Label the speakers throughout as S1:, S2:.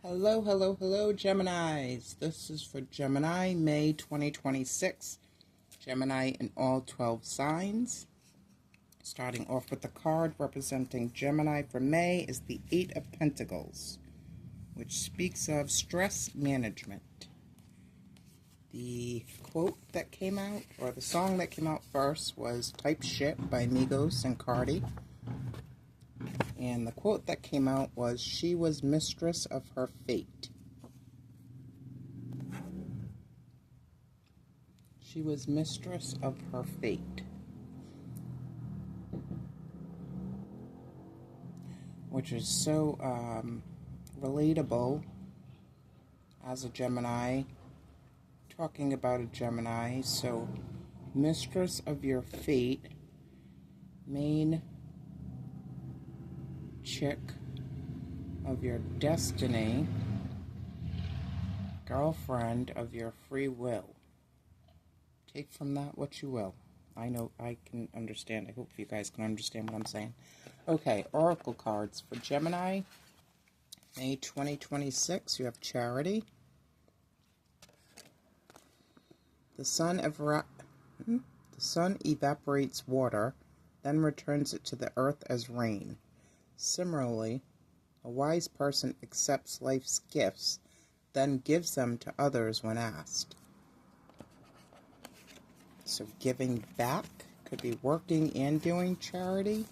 S1: Hello, hello, hello, Geminis. This is for Gemini, May 2026. Gemini in all 12 signs. Starting off with the card representing Gemini for May is the Eight of Pentacles, which speaks of stress management. The quote that came out, or the song that came out first, was Type Shit by Migos and Cardi. And the quote that came out was, "She was mistress of her fate." She was mistress of her fate. Which is so relatable as a Gemini, talking about a Gemini. So, mistress of your fate, main chick of your destiny, girlfriend of your free will. Take from that what you will. I know I can understand. I hope you guys can understand what I'm saying. Okay, Oracle cards for Gemini, May 2026. You have Charity. The sun evaporates water, then returns it to the earth as rain. Similarly, a wise person accepts life's gifts, then gives them to others when asked. So giving back could be working and doing charity.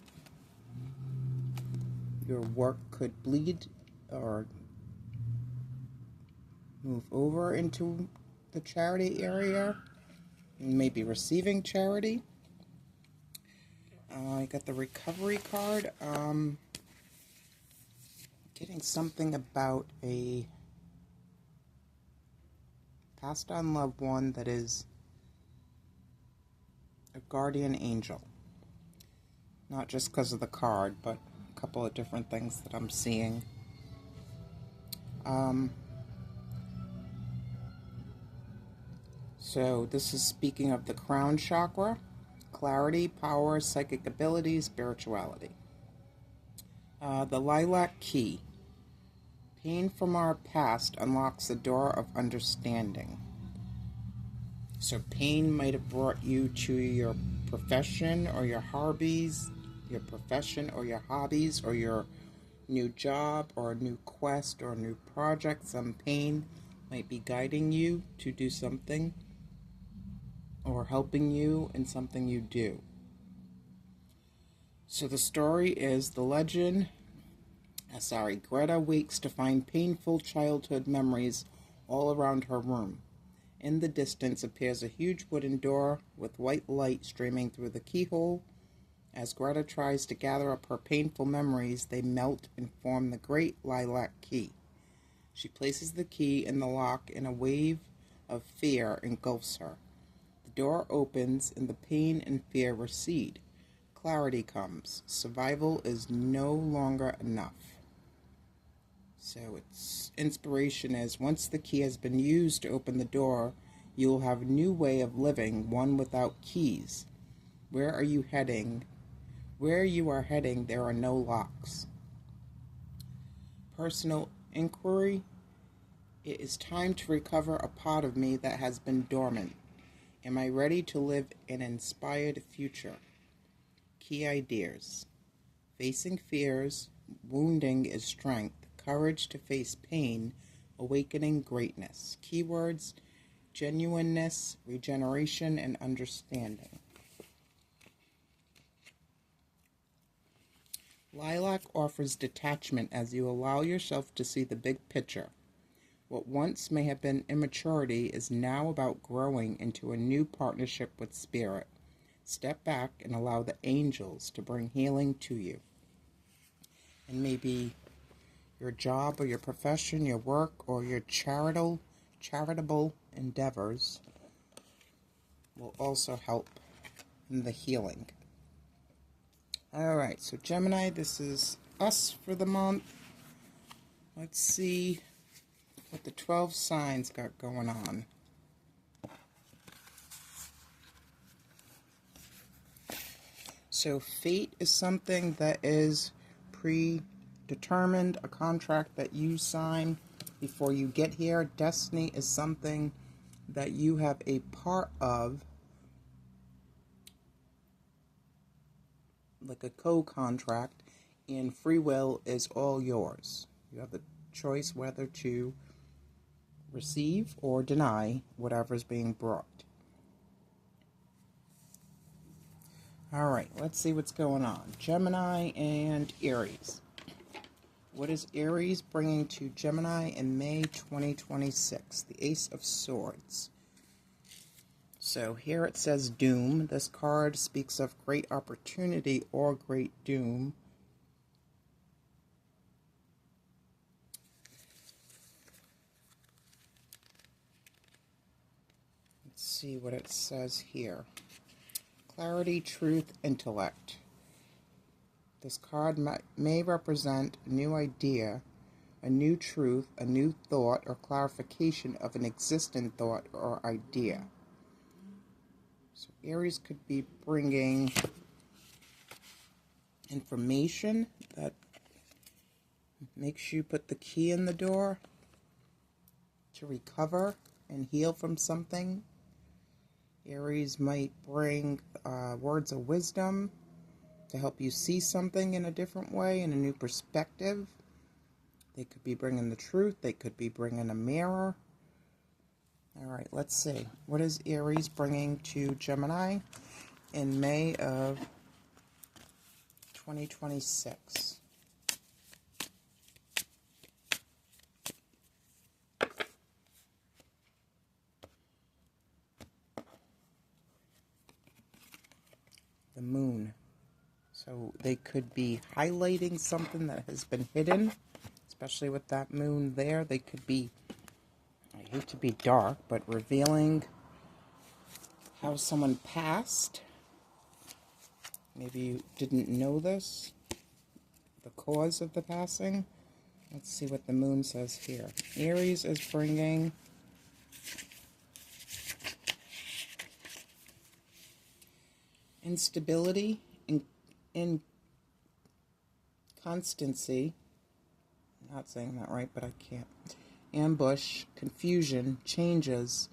S1: Your work could bleed or move over into the charity area, maybe receiving charity. I got the recovery card. Getting something about a passed on loved one that is a guardian angel. Not just because of the card, but a couple of different things that I'm seeing. So this is speaking of the crown chakra, clarity, power, psychic ability, spirituality. The lilac key. Pain from our past unlocks the door of understanding. So pain might have brought you to your profession or your hobbies, your profession or your hobbies, or your new job or a new quest or a new project. Some pain might be guiding you to do something or helping you in something you do. So the story is Greta wakes to find painful childhood memories all around her room. In the distance appears a huge wooden door with white light streaming through the keyhole. As Greta tries to gather up her painful memories, they melt and form the great lilac key. She places the key in the lock and a wave of fear engulfs her. The door opens and the pain and fear recede. Clarity comes. Survival is no longer enough. So its inspiration is, once the key has been used to open the door, you will have a new way of living, one without keys. Where are you heading? Where you are heading, there are no locks. Personal inquiry. It is time to recover a part of me that has been dormant. Am I ready to live an inspired future? Key ideas. Facing fears, wounding is strength. Courage to face pain, awakening greatness. Keywords: genuineness, regeneration, and understanding. Lilac offers detachment as you allow yourself to see the big picture. What once may have been immaturity is now about growing into a new partnership with Spirit. Step back and allow the angels to bring healing to you. And maybe your job or your profession, your work, or your charitable endeavors will also help in the healing. Alright, so Gemini, this is us for the month. Let's see what the 12 signs got going on. So fate is something that is predetermined, a contract that you sign before you get here. Destiny is something that you have a part of, like a co-contract, and free will is all yours. You have the choice whether to receive or deny whatever is being brought. All right, let's see what's going on. Gemini and Aries. What is Aries bringing to Gemini in May 2026? The Ace of Swords. So here it says doom. This card speaks of great opportunity or great doom. Let's see what it says here. Clarity, truth, intellect. This card may represent a new idea, a new truth, a new thought, or clarification of an existing thought or idea. So Aries could be bringing information that makes you put the key in the door to recover and heal from something. Aries might bring words of wisdom to help you see something in a different way, in a new perspective. They could be bringing the truth. They could be bringing a mirror. All right, let's see. What is Aries bringing to Gemini in May of 2026? The Moon. So they could be highlighting something that has been hidden, especially with that moon there. They could be, I hate to be dark, but revealing how someone passed. Maybe you didn't know this, the cause of the passing. Let's see what the moon says here. Aries is bringing instability, inconstancy. I'm not saying that right, but I can't. Ambush, confusion, changes,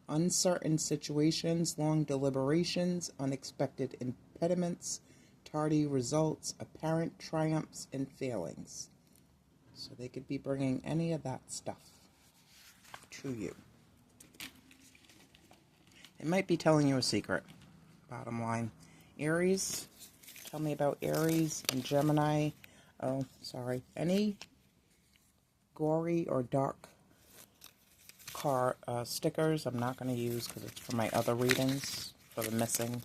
S1: uncertain situations, long deliberations, unexpected impediments, tardy results, apparent triumphs, and failings. So they could be bringing any of that stuff to you. It might be telling you a secret, bottom line. Aries, tell me about Aries and Gemini. Oh, sorry. Any gory or dark card stickers I'm not going to use because it's for my other readings, for the missing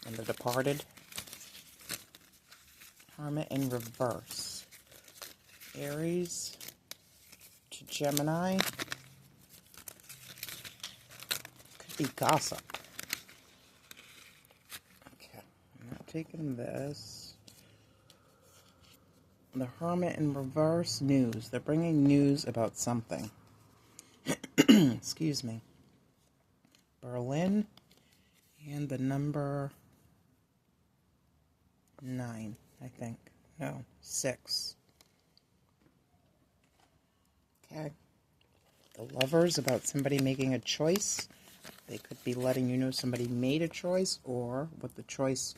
S1: and the departed. Hermit in reverse. Aries to Gemini. Could be gossip. Okay, I'm not taking this. The Hermit in reverse, news. They're bringing news about something. Excuse me. Berlin and the number 9, I think. No, 6. Okay. The Lovers, about somebody making a choice. They could be letting you know somebody made a choice, or what the choice,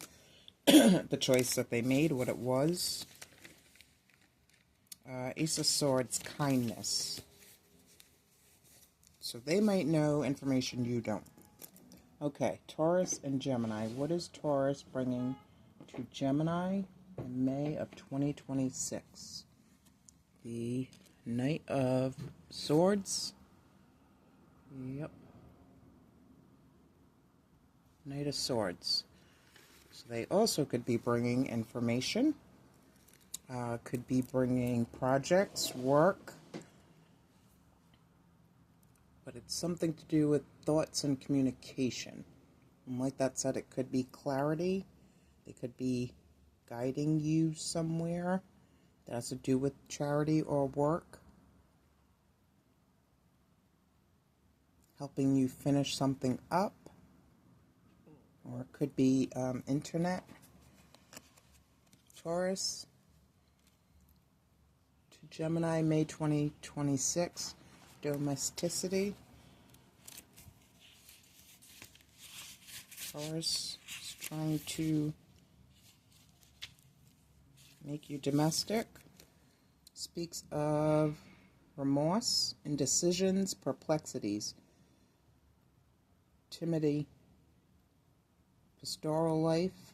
S1: the choice that they made, what it was. Ace of Swords, kindness. So they might know information you don't. Okay, Taurus and Gemini. What is Taurus bringing to Gemini in May of 2026? The Knight of Swords. Yep. Knight of Swords. So they also could be bringing information. Could be bringing projects, work. But it's something to do with thoughts and communication. And like that said, it could be clarity. They could be guiding you somewhere that has to do with charity or work. Helping you finish something up. Or it could be internet. Taurus to Gemini, May 2026. Domesticity. Taurus is trying to make you domestic. Speaks of remorse, indecisions, perplexities, timidity, pastoral life,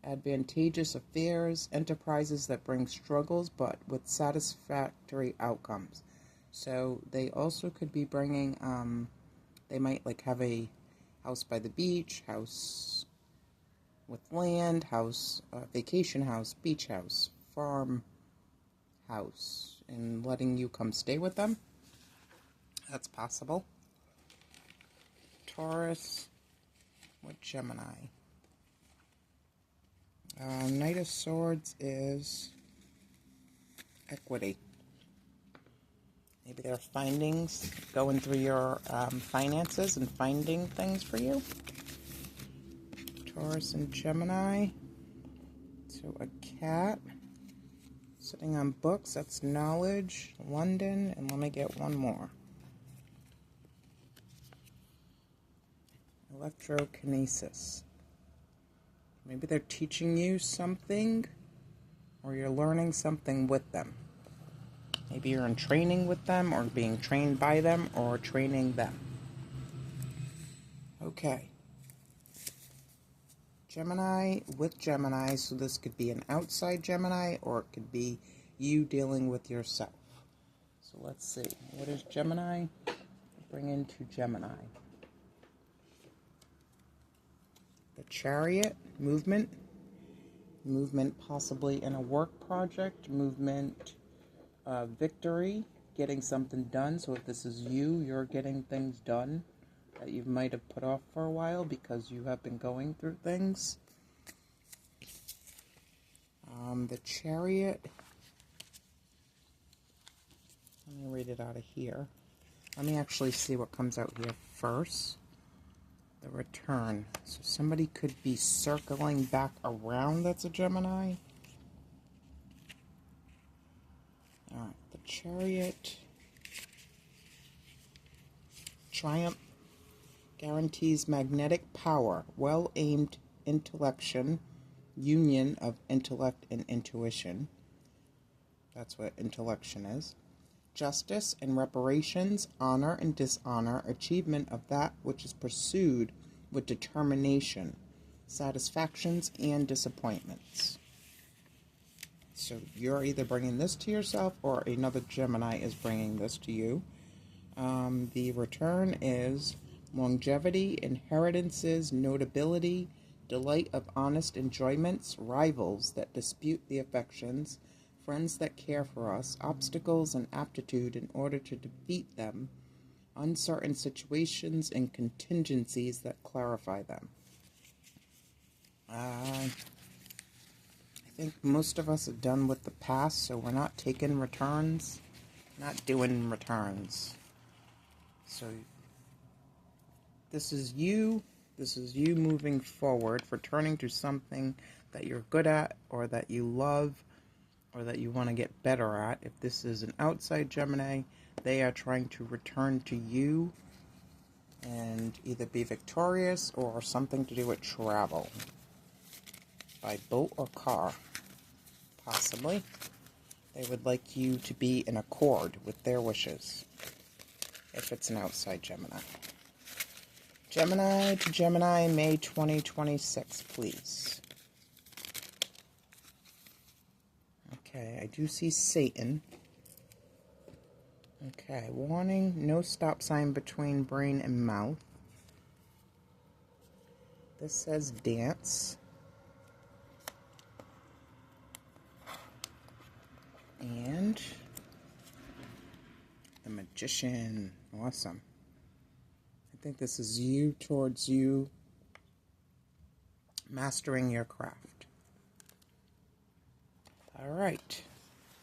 S1: advantageous affairs, enterprises that bring struggles but with satisfactory outcomes. So they also could be bringing, they might like have a house by the beach, house with land, house, vacation house, beach house, farm house, and letting you come stay with them. That's possible. Taurus with Gemini. Knight of Swords is equity. Maybe there are findings, going through your finances and finding things for you. Taurus and Gemini. So a cat. Sitting on books, that's knowledge. London, and let me get one more. Electrokinesis. Maybe they're teaching you something, or you're learning something with them. Maybe you're in training with them, or being trained by them, or training them. Okay. Gemini with Gemini, so this could be an outside Gemini, or it could be you dealing with yourself. So let's see. What does Gemini bring into Gemini? The Chariot, movement possibly in a work project, movement, victory, getting something done. So if this is you, you're getting things done that you might have put off for a while because you have been going through things. The Chariot, let me read it out of here. Let me actually see what comes out here first. The Return. So somebody could be circling back around. That's a Gemini. Alright, the Chariot. Triumph. Guarantees magnetic power. Well-aimed intellection. Union of intellect and intuition. That's what intellection is. Justice and reparations, honor and dishonor, achievement of that which is pursued with determination, satisfactions and disappointments. So you're either bringing this to yourself or another Gemini is bringing this to you. The Return is longevity, inheritances, notability, delight of honest enjoyments, rivals that dispute the affections, friends that care for us, obstacles and aptitude in order to defeat them, uncertain situations and contingencies that clarify them. I think most of us are done with the past, so we're not taking returns, not doing returns. So this is you moving forward, returning to something that you're good at or that you love, or that you want to get better at. If this is an outside Gemini, they are trying to return to you and either be victorious or something to do with travel. By boat or car, possibly. They would like you to be in accord with their wishes, if it's an outside Gemini. Gemini to Gemini, May 2026, please. Okay, I do see Satan. Okay, warning, no stop sign between brain and mouth. This says dance. And the Magician. Awesome. I think this is you towards you mastering your craft. All right.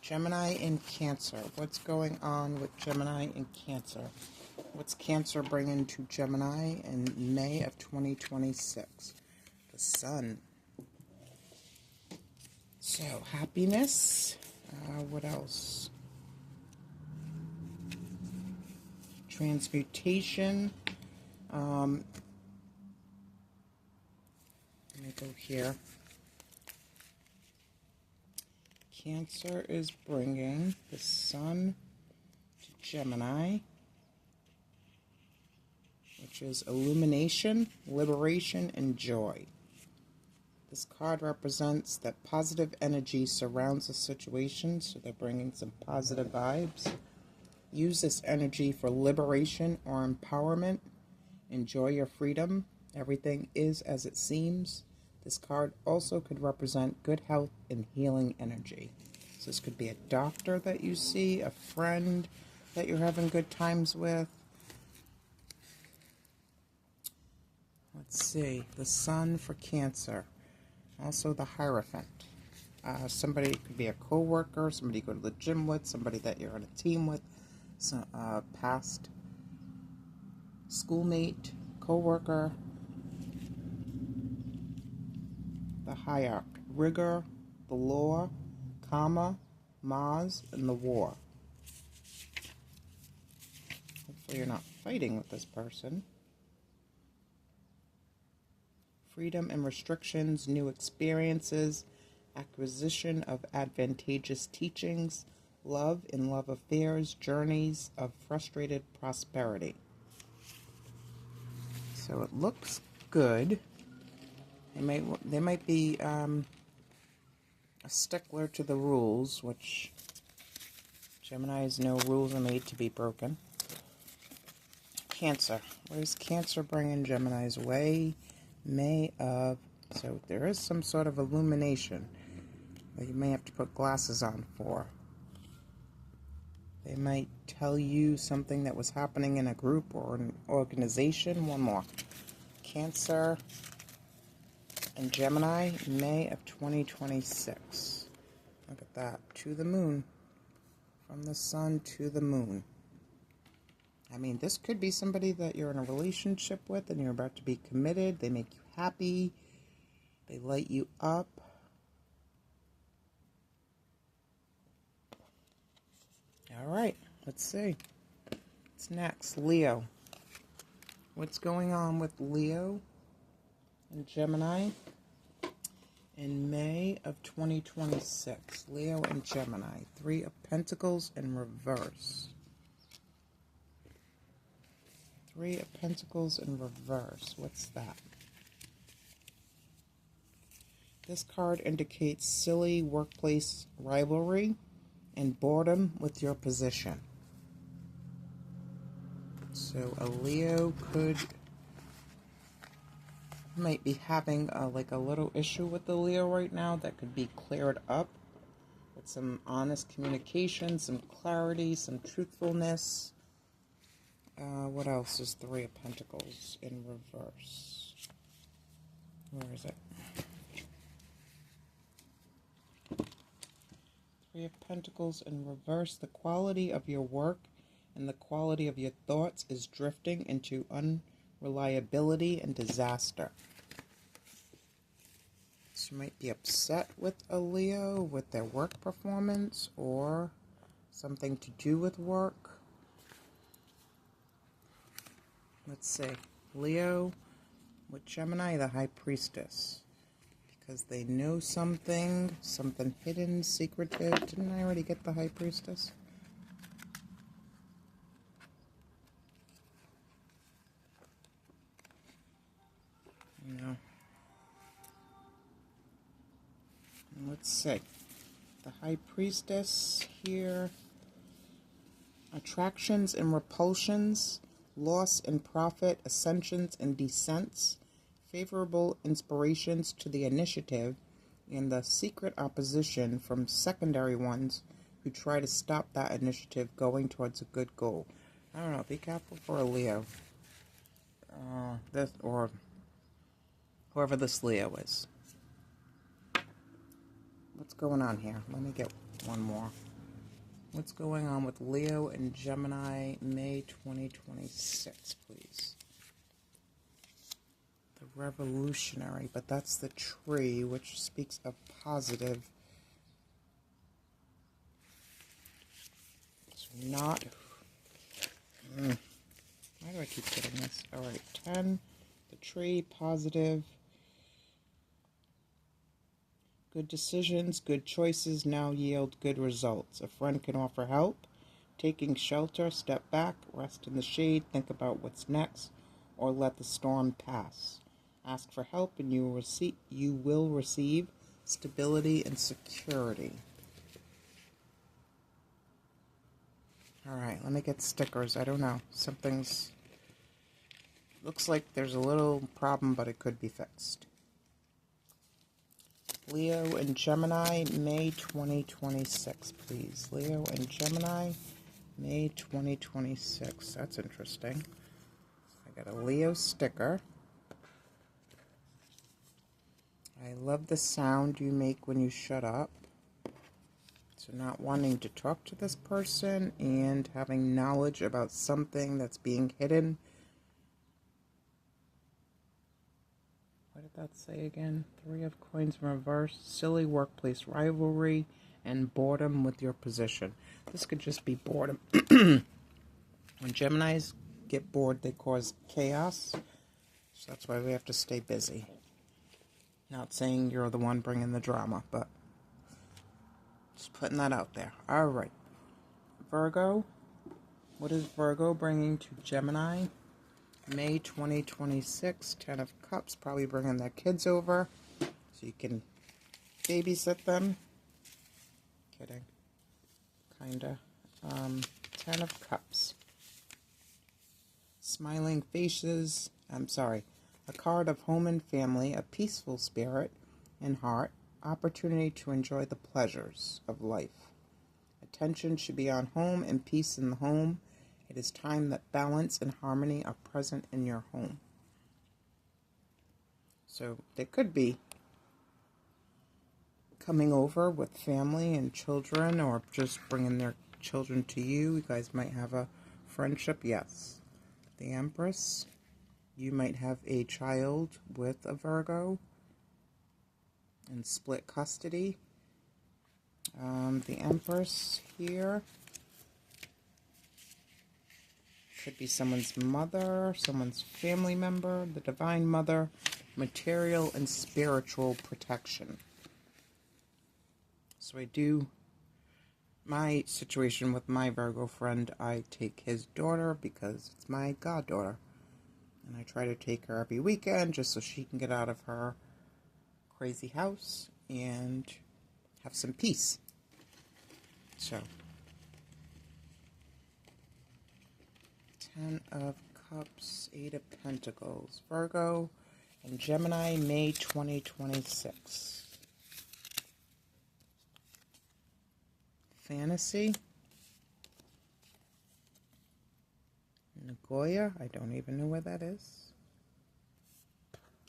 S1: Gemini in Cancer. What's going on with Gemini in Cancer? What's Cancer bringing to Gemini in May of 2026? The Sun. So, happiness. What else? Transmutation. Let me go here. Cancer is bringing the Sun to Gemini, which is illumination, liberation, and joy. This card represents that positive energy surrounds the situation, so they're bringing some positive vibes. Use this energy for liberation or empowerment. Enjoy your freedom. Everything is as it seems. This card also could represent good health and healing energy. So this could be a doctor that you see, a friend that you're having good times with. Let's see, the Sun for Cancer. Also the Hierophant. Somebody could be a co-worker, somebody you go to the gym with, somebody that you're on a team with, past schoolmate, co-worker. The Hierarch, rigor, the law, karma, Mars, and the war. Hopefully you're not fighting with this person. Freedom and restrictions, new experiences, acquisition of advantageous teachings, love and love affairs, journeys of frustrated prosperity. So it looks good. They might be a stickler to the rules, which Gemini's know rules are made to be broken. Cancer. What is Cancer bringing Gemini's way? May of... So there is some sort of illumination that you may have to put glasses on for. They might tell you something that was happening in a group or an organization. One more. Cancer and Gemini, May of 2026. Look at that. To the moon. From the Sun to the moon. I mean, this could be somebody that you're in a relationship with and you're about to be committed. They make you happy. They light you up. All right, let's see. What's next? Leo. What's going on with Leo and Gemini in May of 2026? Leo and Gemini. Three of Pentacles in reverse. Three of Pentacles in reverse. What's that? This card indicates silly workplace rivalry and boredom with your position. So a Leo might be having like a little issue with the Leo right now that could be cleared up with some honest communication, some clarity, some truthfulness. What else is Three of Pentacles in reverse? Where is it? Three of Pentacles in reverse. The quality of your work and the quality of your thoughts is drifting into unreliability and disaster. So you might be upset with a Leo with their work performance or something to do with work. Let's see. Leo with Gemini, the High Priestess. Because they know something hidden, secretive. Didn't I already get the High Priestess? No. Let's see. The High Priestess here. Attractions and repulsions. Loss and profit. Ascensions and descents. Favorable inspirations to the initiative. And the secret opposition from secondary ones who try to stop that initiative going towards a good goal. I don't know. Be careful for a Leo. This or whoever this Leo is. What's going on here? Let me get one more. What's going on with Leo and Gemini, May 2026, please? The Revolutionary, but that's the tree, which speaks of positive Not. Why do I keep getting this? All right, 10. The tree, positive. Good decisions, good choices now yield good results. A friend can offer help. Taking shelter, step back, rest in the shade, think about what's next, or let the storm pass. Ask for help and you will receive stability and security. All right, let me get stickers. I don't know. Something's... Looks like there's a little problem, but it could be fixed. Leo and Gemini, May 2026, please. Leo and Gemini, May 2026. That's interesting. I got a Leo sticker. I love the sound you make when you shut up. So not wanting to talk to this person and having knowledge about something that's being hidden. What did that say again? 3 of coins in reverse. Silly workplace rivalry and boredom with your position. This could just be boredom. When Geminis get bored, they cause chaos. So that's why we have to stay busy. Not saying you're the one bringing the drama, but just putting that out there. All right. Virgo. What is Virgo bringing to Gemini? May 2026. 10 of Cups. Probably bringing their kids over so you can babysit them. Kidding. Kinda. 10 of Cups. Smiling faces. A card of home and family, a peaceful spirit and heart, opportunity to enjoy the pleasures of life. Attention should be on home and peace in the home. It is time that balance and harmony are present in your home. So they could be coming over with family and children, or just bringing their children to you. You guys might have a friendship, yes. The Empress. You might have a child with a Virgo and split custody. The Empress here. Could be someone's mother, someone's family member, the Divine Mother, material and spiritual protection. So my situation with my Virgo friend, I take his daughter because it's my goddaughter. And I try to take her every weekend just so she can get out of her crazy house and have some peace. So, 10 of Cups, 8 of Pentacles. Virgo and Gemini, May 2026. Fantasy. Nagoya, I don't even know where that is.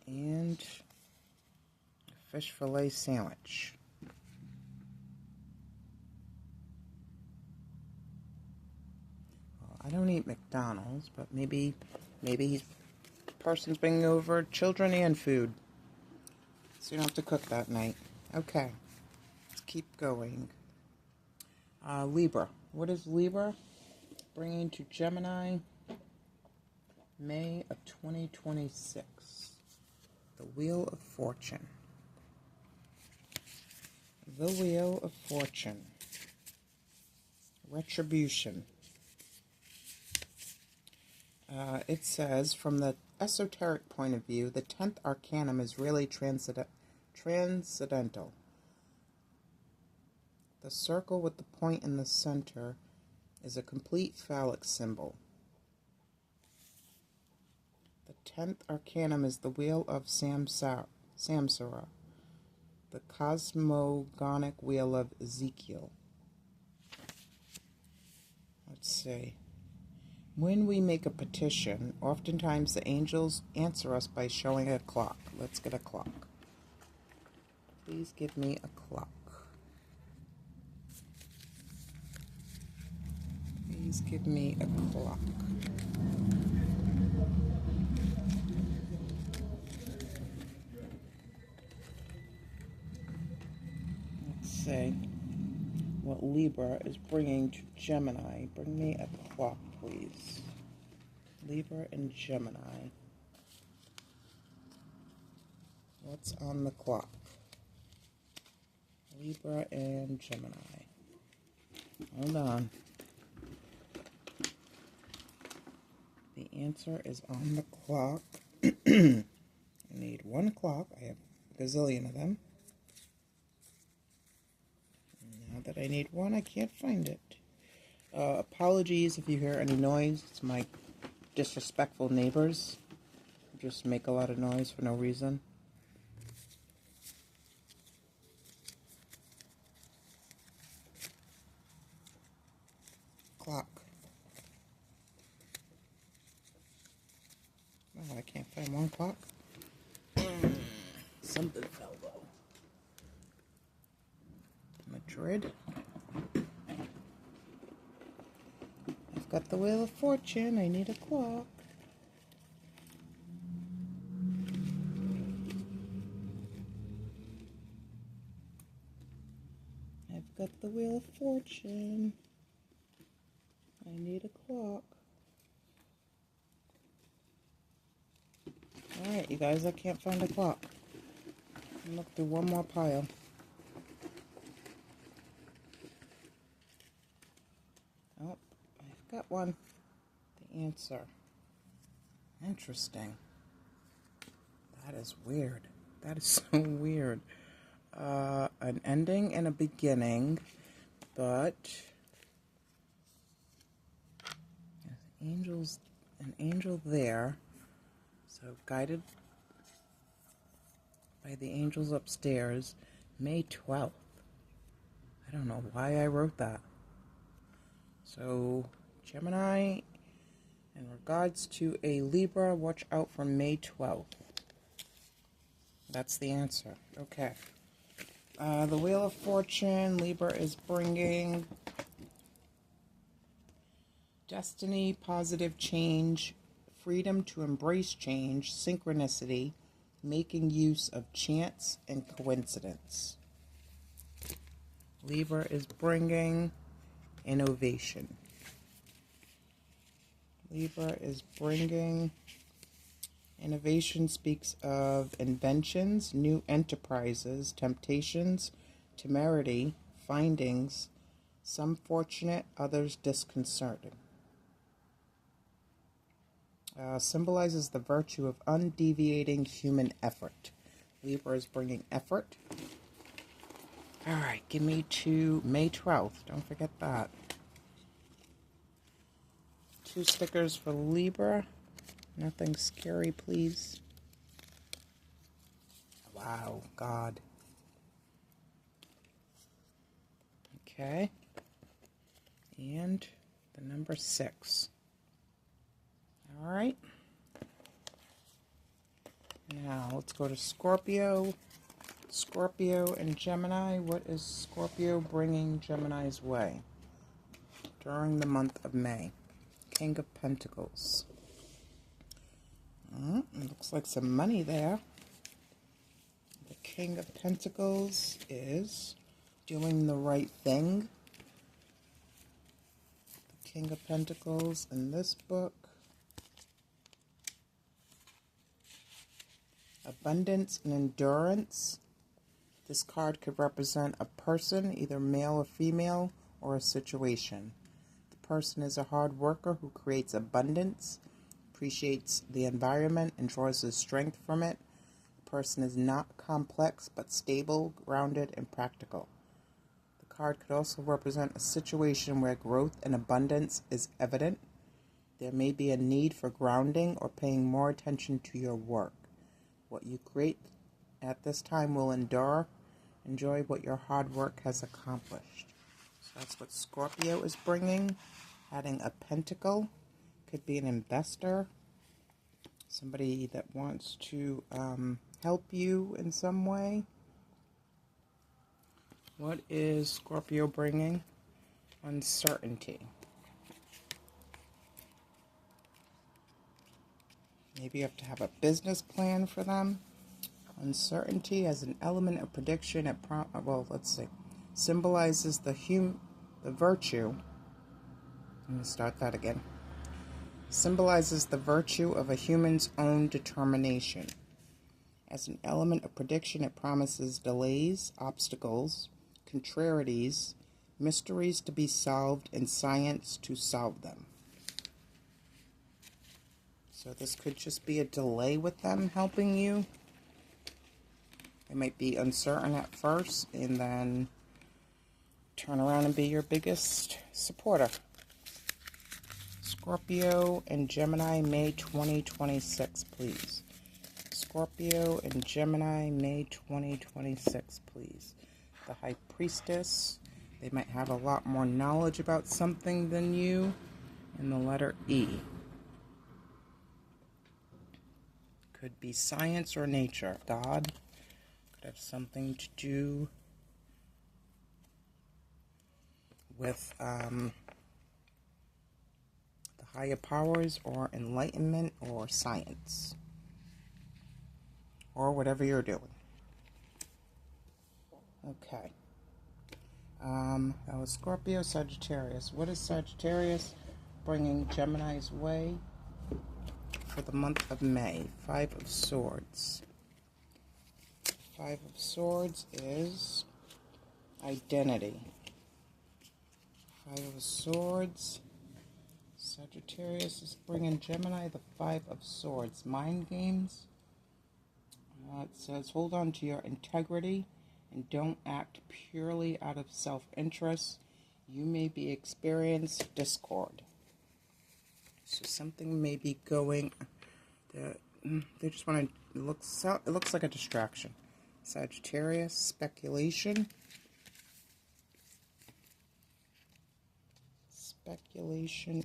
S1: And a fish fillet sandwich. Well, I don't eat McDonald's, but maybe the person's bringing over children and food. So you don't have to cook that night. Okay, let's keep going. Libra. What is Libra bringing to Gemini? May of 2026. The Wheel of Fortune. The Wheel of Fortune. Retribution. It says, from the esoteric point of view, the 10th Arcanum is really transcendental. The circle with the point in the center is a complete phallic symbol. The 10th Arcanum is the Wheel of Samsara, the cosmogonic Wheel of Ezekiel. Let's see. When we make a petition, oftentimes the angels answer us by showing a clock. Let's get a clock. Please give me a clock. Please give me a clock. Let's see what Libra is bringing to Gemini. Bring me a clock, please. Libra and Gemini. What's on the clock? Libra and Gemini. Hold on. The answer is on the clock. I need one clock. I have a gazillion of them. Now that I need one, I can't find it. Apologies if you hear any noise. It's my disrespectful neighbors who just make a lot of noise for no reason. Clock. Oh, I can't find one clock. Something fell though. Madrid. I've got the Wheel of Fortune. I need a clock. I've got the Wheel of Fortune. I need a clock. Alright, you guys, I can't find a clock. I'll look through one more pile. Oh, I've got one. The answer. Interesting. That is weird. That is so weird. An ending and a beginning, but there's an angel there. So guided by the angels upstairs, May 12th. I don't know why I wrote that. So Gemini, in regards to a Libra, watch out for May 12th. That's the answer. Okay. The Wheel of Fortune, Libra is bringing destiny, positive change, freedom to embrace change, synchronicity, making use of chance and coincidence. Libra is bringing innovation. Libra is bringing innovation, speaks of inventions, new enterprises, temptations, temerity, findings, some fortunate, others disconcerting. Symbolizes the virtue of undeviating human effort. Libra is bringing effort. All right, give me to May 12th. Don't forget that. 2 stickers for Libra. Nothing scary, please. Wow, God. Okay. And the number 6. All right. Now, let's go to Scorpio. Scorpio and Gemini. What is Scorpio bringing Gemini's way during the month of May? King of Pentacles. Looks like some money there. The King of Pentacles is doing the right thing. The King of Pentacles in this book. Abundance and endurance. This card could represent a person, either male or female, or a situation. The person is a hard worker who creates abundance, appreciates the environment, and draws his strength from it. The person is not complex, but stable, grounded, and practical. The card could also represent a situation where growth and abundance is evident. There may be a need for grounding or paying more attention to your work. What you create at this time will endure. Enjoy what your hard work has accomplished. So that's what Scorpio is bringing. Adding a pentacle. Could be an investor. Somebody that wants to help you in some way. What is Scorpio bringing? Uncertainty. Maybe you have to have a business plan for them. Uncertainty as an element of prediction. Symbolizes the The virtue, let me start that again, symbolizes the virtue of a human's own determination. As an element of prediction, it promises delays, obstacles, contrarieties, mysteries to be solved, and science to solve them. So this could just be a delay with them helping you. They might be uncertain at first and then turn around and be your biggest supporter. Scorpio and Gemini, May 2026, please. Scorpio and Gemini, May 2026, please. The High Priestess. They might have a lot more knowledge about something than you. And the letter E. Could be science or nature. God. Could have something to do with the higher powers or enlightenment or science. Or whatever you're doing. Okay. That was Scorpio, Sagittarius. What is Sagittarius bringing Gemini's way for the month of May? Five of Swords. Five of Swords is identity. Five of Swords. Sagittarius is bringing Gemini the Five of Swords. Mind games. It says, hold on to your integrity and don't act purely out of self-interest. You may be experiencing discord. So something may be going, they just want to, it looks like a distraction. Sagittarius, speculation. Speculation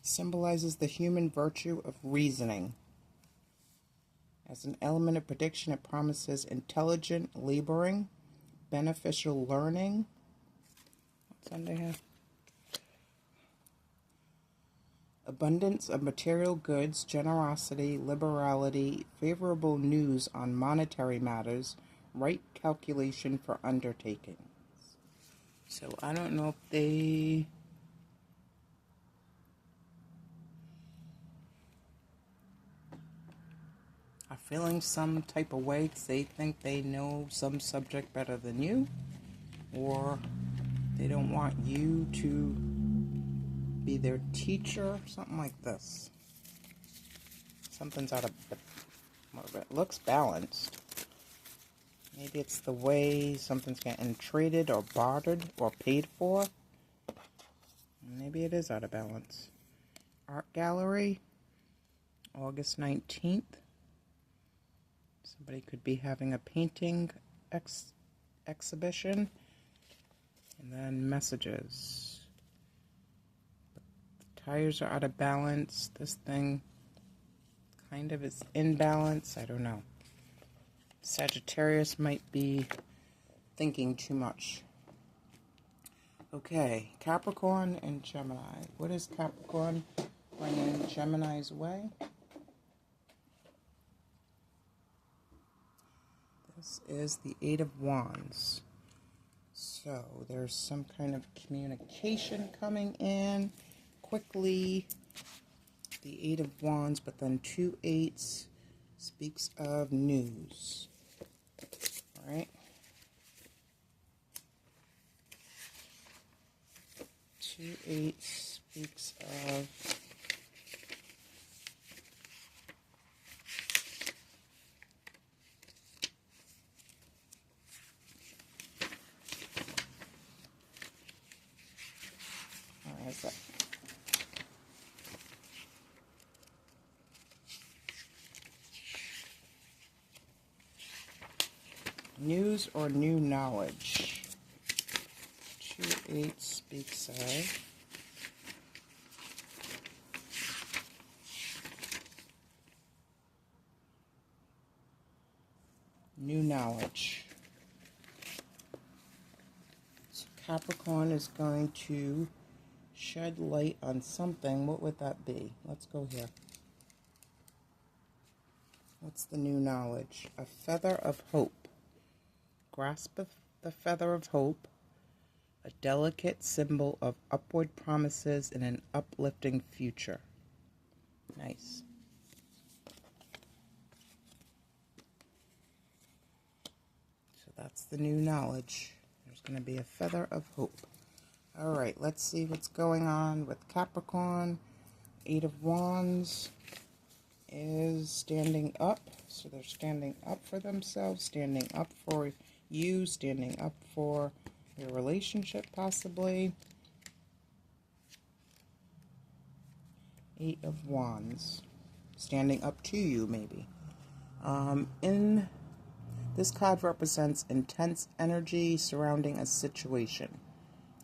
S1: symbolizes the human virtue of reasoning. As an element of prediction, it promises intelligent laboring, beneficial learning. What's under here? Abundance of material goods, generosity, liberality, favorable news on monetary matters, right calculation for undertakings. So I don't know if they are feeling some type of way because they think they know some subject better than you, or they don't want you to be their teacher, something like this. Something's out of it looks balanced. Maybe it's the way something's getting traded or bartered or paid for. Maybe it is out of balance. Art gallery, August 19th. Somebody could be having a painting exhibition. And then messages. The tires are out of balance. This thing kind of is in balance. I don't know. Sagittarius might be thinking too much. Okay, Capricorn and Gemini. What is Capricorn bringing Gemini's way? This is the Eight of Wands. So there's some kind of communication coming in quickly. The Eight of Wands, but then two eights speaks of news. All right. Two eights speaks of that? News or new knowledge. 2/8 speaks of new knowledge. So Capricorn is going to shed light on something. What would that be? Let's go here. What's the new knowledge? A feather of hope. Grasp the feather of hope. a delicate symbol of upward promises in an uplifting future. Nice. So that's the new knowledge. There's going to be a feather of hope. All right, let's see what's going on with Capricorn. Eight of Wands is standing up. So they're standing up for themselves, standing up for you, standing up for your relationship possibly. Eight of Wands. Standing up to you maybe. In this card represents intense energy surrounding a situation.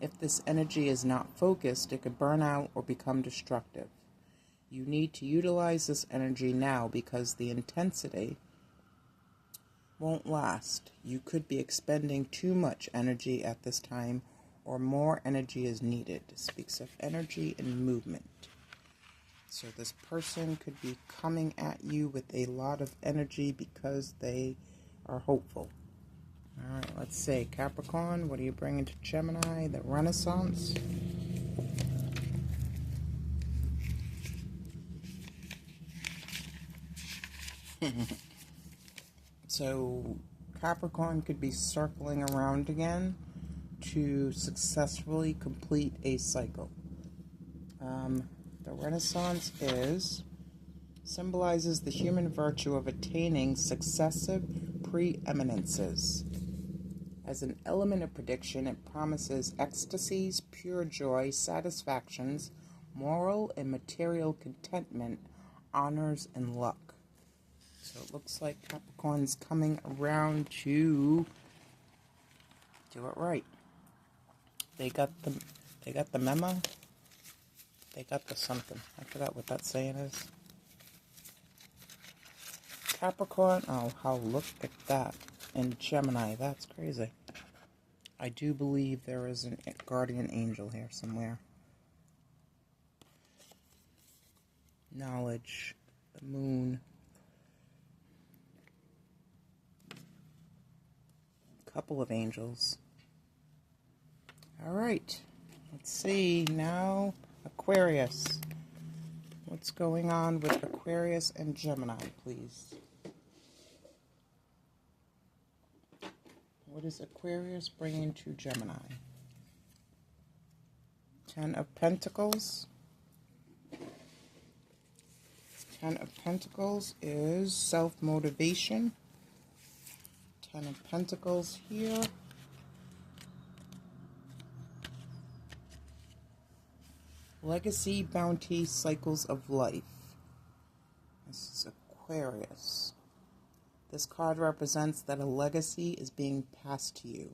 S1: If this energy is not focused, it could burn out or become destructive. You need to utilize this energy now because the intensity won't last. You could be expending too much energy at this time, or more energy is needed. It speaks of energy and movement. So this person could be coming at you with a lot of energy because they are hopeful. All right, let's see. Capricorn, what are you bringing to Gemini? The Renaissance. So Capricorn could be circling around again to successfully complete a cycle. The Renaissance symbolizes the human virtue of attaining successive preeminences. As an element of prediction, it promises ecstasies, pure joy, satisfactions, moral and material contentment, honors, and luck. So it looks like Capricorn's coming around to do it right. They got the memo. They got the something. I forgot what that saying is. Capricorn. Oh, look at that. And Gemini. That's crazy. I do believe there is a guardian angel here somewhere. Knowledge. The moon. Couple of angels. All right. Let's see. Now, Aquarius. What's going on with Aquarius and Gemini, please? What is Aquarius bringing to Gemini? Ten of Pentacles. Ten of Pentacles is self-motivation. Ten of Pentacles here. Legacy, bounty, cycles of life. This is Aquarius. This card represents that a legacy is being passed to you,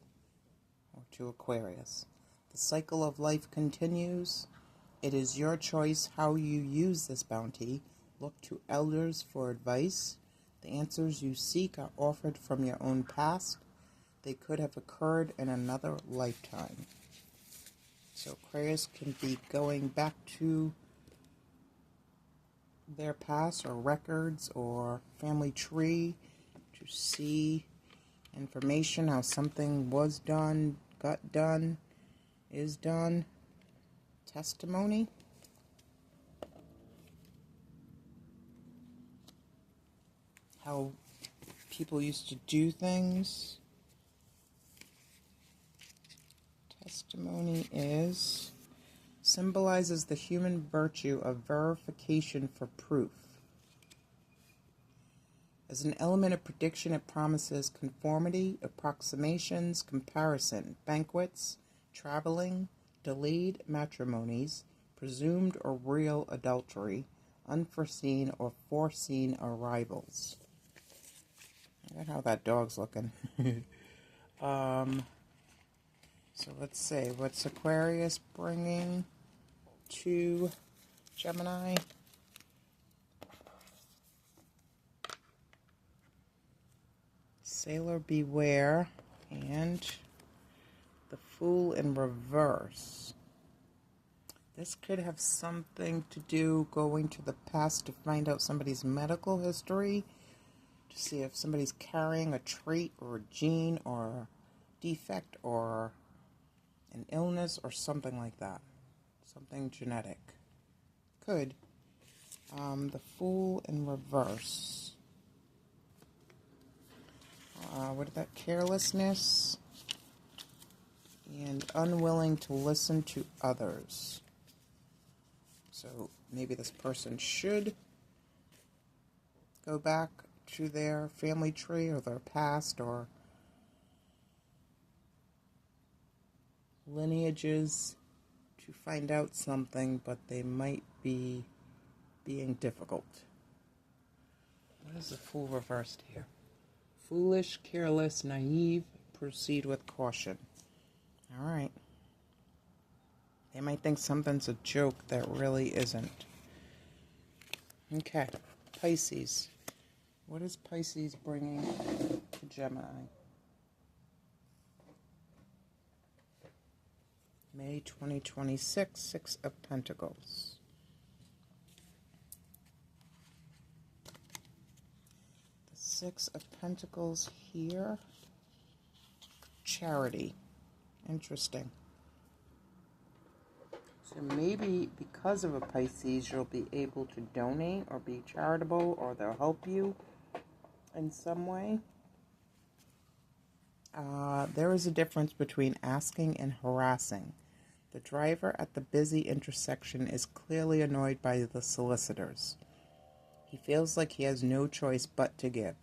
S1: or to Aquarius. The cycle of life continues. It is your choice how you use this bounty. Look to elders for advice. The answers you seek are offered from your own past. They could have occurred in another lifetime. So Aquarius can be going back to their past or records or family tree to see information, how something was done, got done, is done. Testimony. How people used to do things. Testimony symbolizes the human virtue of verification for proof. As an element of prediction, it promises conformity, approximations, comparison, banquets, traveling, delayed matrimonies, presumed or real adultery, unforeseen or foreseen arrivals. Look at how that dog's looking. So let's see, what's Aquarius bringing to Gemini? Sailor beware, and the Fool in reverse. This could have something to do going to the past to find out somebody's medical history, to see if somebody's carrying a trait or a gene or a defect or an illness or something like that. Something genetic. Could. The Fool in reverse. What is that? Carelessness and unwilling to listen to others. So maybe this person should go back to their family tree or their past or lineages to find out something, but they might be being difficult. What is the Fool reversed here? Foolish, careless, naive, proceed with caution. All right. They might think something's a joke that really isn't. Okay. Pisces. What is Pisces bringing to Gemini? May 2026, Six of Pentacles. The Six of Pentacles here. Charity. Interesting. So maybe because of a Pisces, you'll be able to donate or be charitable, or they'll help you in some way. There is a difference between asking and harassing. The driver at the busy intersection is clearly annoyed by the solicitors. He feels like he has no choice but to give.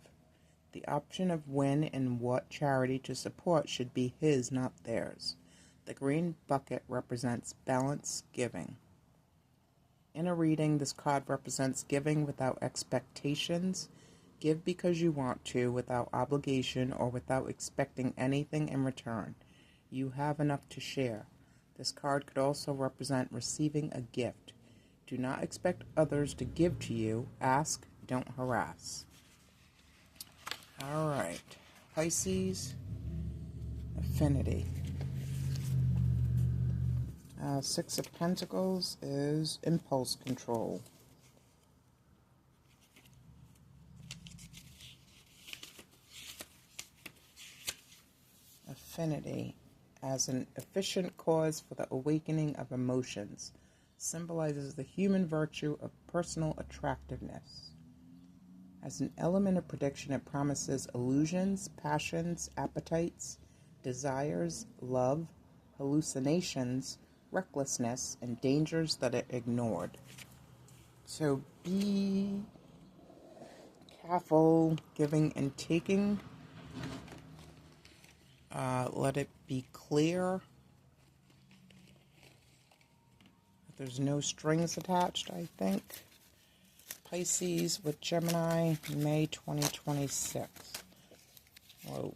S1: The option of when and what charity to support should be his, not theirs. The green bucket represents balanced giving. In a reading, this card represents giving without expectations. Give because you want to, without obligation or without expecting anything in return. You have enough to share. This card could also represent receiving a gift. Do not expect others to give to you. Ask, don't harass. All right. Pisces, affinity. Six of Pentacles is impulse control. Affinity, as an efficient cause for the awakening of emotions, symbolizes the human virtue of personal attractiveness. As an element of prediction, it promises illusions, passions, appetites, desires, love, hallucinations, recklessness, and dangers that are ignored. So be careful giving and taking. Let it be clear that there's no strings attached, I think. Pisces with Gemini, May 2026. Whoa.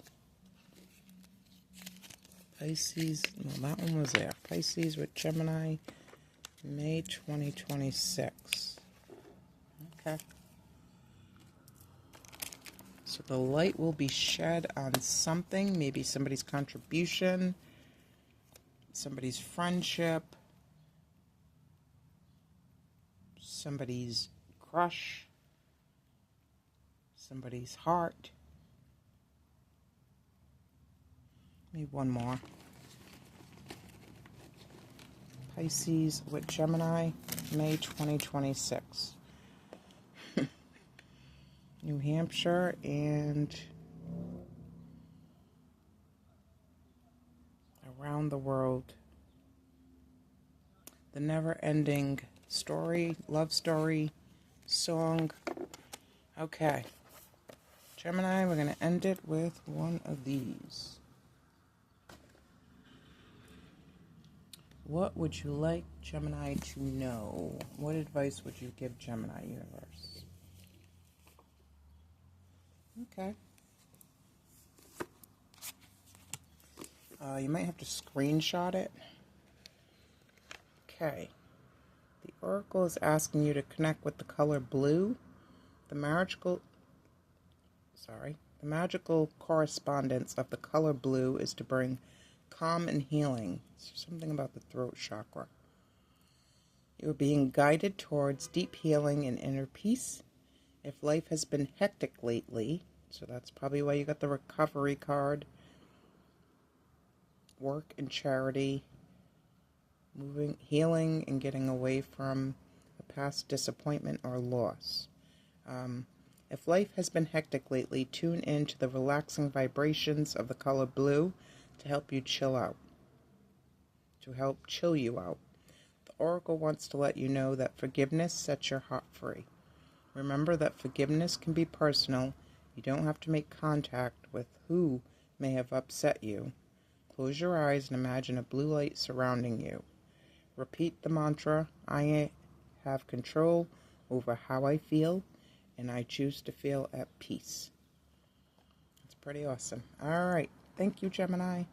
S1: Pisces, no, that one was there. Pisces with Gemini, May 2026. Okay. So the light will be shed on something, maybe somebody's contribution, somebody's friendship, somebody's crush, somebody's heart. Maybe one more. Pisces with Gemini, May 2026. New Hampshire and around the world. The never-ending story, love story, song. Okay. Gemini, we're going to end it with one of these. What would you like Gemini to know? What advice would you give Gemini universe? Okay. You might have to screenshot it. Okay. The Oracle is asking you to connect with the color blue. The magical correspondence of the color blue is to bring calm and healing. So something about the throat chakra. You are being guided towards deep healing and inner peace. If life has been hectic lately, so that's probably why you got the recovery card, work and charity, moving, healing, and getting away from a past disappointment or loss. If life has been hectic lately, tune in to the relaxing vibrations of the color blue to help you chill out, to help chill you out. The oracle wants to let you know that forgiveness sets your heart free. Remember that forgiveness can be personal. You don't have to make contact with who may have upset you. Close your eyes and imagine a blue light surrounding you. Repeat the mantra, I have control over how I feel, and I choose to feel at peace. It's pretty awesome. All right. Thank you, Gemini.